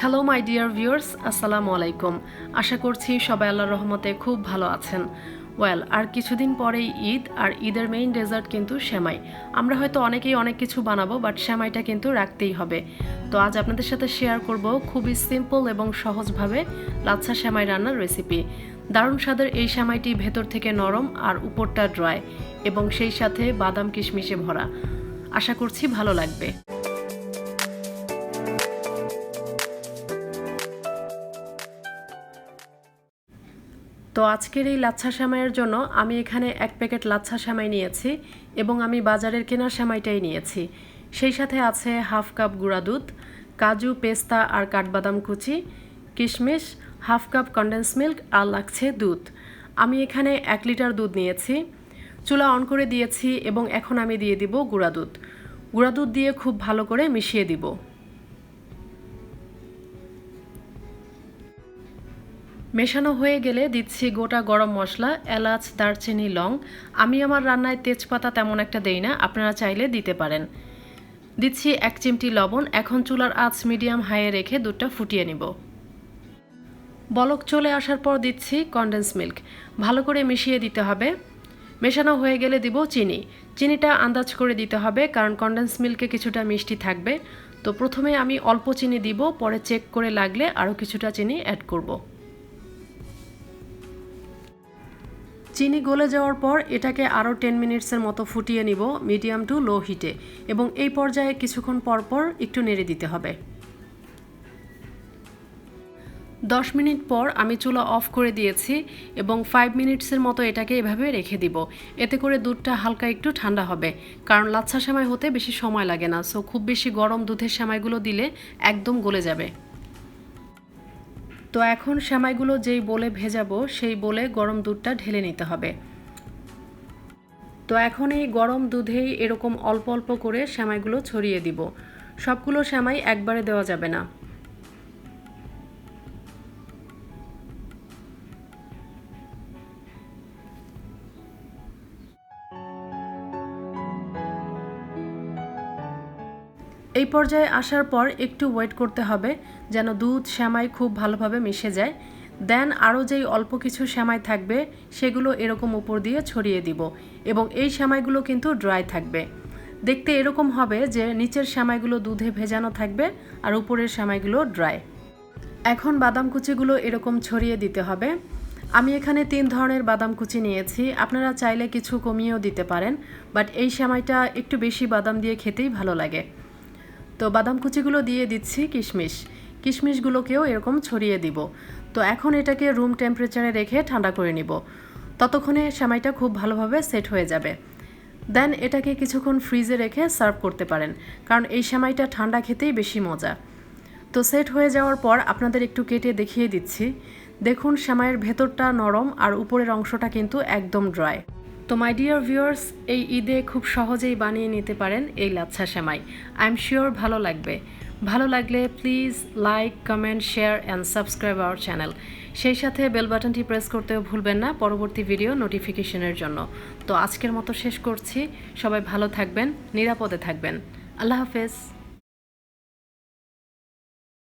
Hello my dear viewers, আসসালামু আলাইকুম। আশা করছি সবাই আল্লাহর রহমতে খুব ভালো আছেন। আর কিছুদিন পরেই ঈদ, আর ঈদের মেইন ডেজার্ট কিন্তু সেমাই। আমরা হয়তো অনেকেই অনেক কিছু বানাবো, বাট সেমাইটা কিন্তু রাখতেই হবে। তো আজ আপনাদের সাথে শেয়ার করব খুবই সিম্পল এবং সহজভাবে লাচ্ছা সেমাই রান্নার রেসিপি। দারুণ স্বাদের এই সেমাইটি ভেতর থেকে নরম আর উপরটা ড্রাই, এবং সেই সাথে বাদাম কিশমিশে ভরা। আশা করছি ভালো লাগবে। তো আজকের এই লাচ্ছা সেমাইয়ের জন্য আমি এখানে 1 প্যাকেট লাচ্ছা সেমাই নিয়েছি, এবং আমি বাজারের কেনা সেমাইটাই নিয়েছি। সেই সাথে আছে হাফ কাপ গুঁড়া দুধ, কাজু, পেস্তা আর কাঠবাদাম কুচি, কিশমিশ, হাফ কাপ কন্ডেন্স মিল্ক আর লাগছে দুধ। আমি এখানে 1 লিটার দুধ নিয়েছি। চুলা অন করে দিয়েছি এবং এখন আমি দিয়ে দিব গুঁড়া দুধ। গুঁড়া দুধ দিয়ে খুব ভালো করে মিশিয়ে দিব। মেশানো হয়ে গেলে দিচ্ছি গোটা গরম মশলা, এলাচ, দারচিনি, লং। আমি আমার রান্নায় তেজপাতা তেমন একটা দেই না, আপনারা চাইলে দিতে পারেন। দিচ্ছি 1 চিমটি লবণ। এখন চুলার আঁচ মিডিয়াম হাইয়ে রেখে দুধটা ফুটিয়ে নিব। বলক চলে আসার পর দিচ্ছি কনডেন্স মিল্ক। ভালো করে মিশিয়ে দিতে হবে। মেশানো হয়ে গেলে দিব চিনি। চিনিটা আন্দাজ করে দিতে হবে, কারণ কনডেন্স মিল্কে কিছুটা মিষ্টি থাকবে। তো প্রথমে আমি অল্প চিনি দিব, পরে চেক করে লাগলে আরও কিছুটা চিনি অ্যাড করব। চিনি গলে যাওয়ার পর এটাকে আরও 10 মিনিটসের মতো ফুটিয়ে নিব মিডিয়াম টু লো হিটে, এবং এই পর্যায়ে কিছুক্ষণ পর একটু নেড়ে দিতে হবে। 10 মিনিট পর আমি চুলা অফ করে দিয়েছি এবং 5 মিনিটসের মতো এটাকে এভাবে রেখে দিব। এতে করে দুধটা হালকা একটু ঠান্ডা হবে, কারণ লাচ্ছা সেমাই হতে বেশি সময় লাগে না। সো খুব বেশি গরম দুধের সেমাইগুলো দিলে একদম গলে যাবে। তো এখন সেমাইগুলো যেই বলে ভেজাবো সেই বলে গরম দুধটা ঢেলে নিতে হবে। তো এখন এই গরম দুধেই এরকম অল্প অল্প করে সেমাইগুলো ছড়িয়ে দিব। সবগুলো সেমাই একবারে দেওয়া যাবে না। এই পর্যায়ে আসার পর একটু ওয়েট করতে হবে যেন দুধ সেমাই খুব ভালোভাবে মিশে যায়। দেন আরও যেই অল্প কিছু সেমাই থাকবে সেগুলো এরকম উপর দিয়ে ছড়িয়ে দিব, এবং এই সেমাইগুলো কিন্তু ড্রাই থাকবে। দেখতে এরকম হবে যে নিচের সেমাইগুলো দুধে ভেজানো থাকবে আর উপরের সেমাইগুলো ড্রাই। এখন বাদাম কুচিগুলো এরকম ছড়িয়ে দিতে হবে। আমি এখানে 3 ধরনের বাদাম কুচি নিয়েছি, আপনারা চাইলে কিছু কমিয়েও দিতে পারেন, বাট এই সেমাইটা একটু বেশি বাদাম দিয়ে খেতেই ভালো লাগে। তো বাদাম কুচিগুলো দিয়ে দিচ্ছি কিশমিশগুলোকেও এরকম ছড়িয়ে দিব। তো এখন এটাকে রুম টেম্পারেচারে রেখে ঠান্ডা করে নিব। ততক্ষণে সেমাইটা খুব ভালোভাবে সেট হয়ে যাবে। দেন এটাকে কিছুক্ষণ ফ্রিজে রেখে সার্ভ করতে পারেন, কারণ এই সেমাইটা ঠান্ডা খেতেই বেশি মজা। তো সেট হয়ে যাওয়ার পর আপনাদের একটু কেটে দেখিয়ে দিচ্ছি। দেখুন সেমাইয়ের ভেতরটা নরম আর উপরের অংশটা কিন্তু একদম ড্রাই। তো মাই ডিয়ার ভিউয়ার্স, এই ঈদে খুব সহজেই বানিয়ে নিতে পারেন এই লাচ্ছা সেমাই। আই এম শিওর ভালো লাগবে। ভালো লাগলে please like, comment, share and subscribe our channel. সেই সাথে বেল বাটনটি প্রেস করতেও ভুলবেন না পরবর্তী ভিডিও নোটিফিকেশনের জন্য। তো আজকের মতো শেষ করছি। সবাই ভালো থাকবেন, নিরাপদে থাকবেন। আল্লাহ হাফেজ।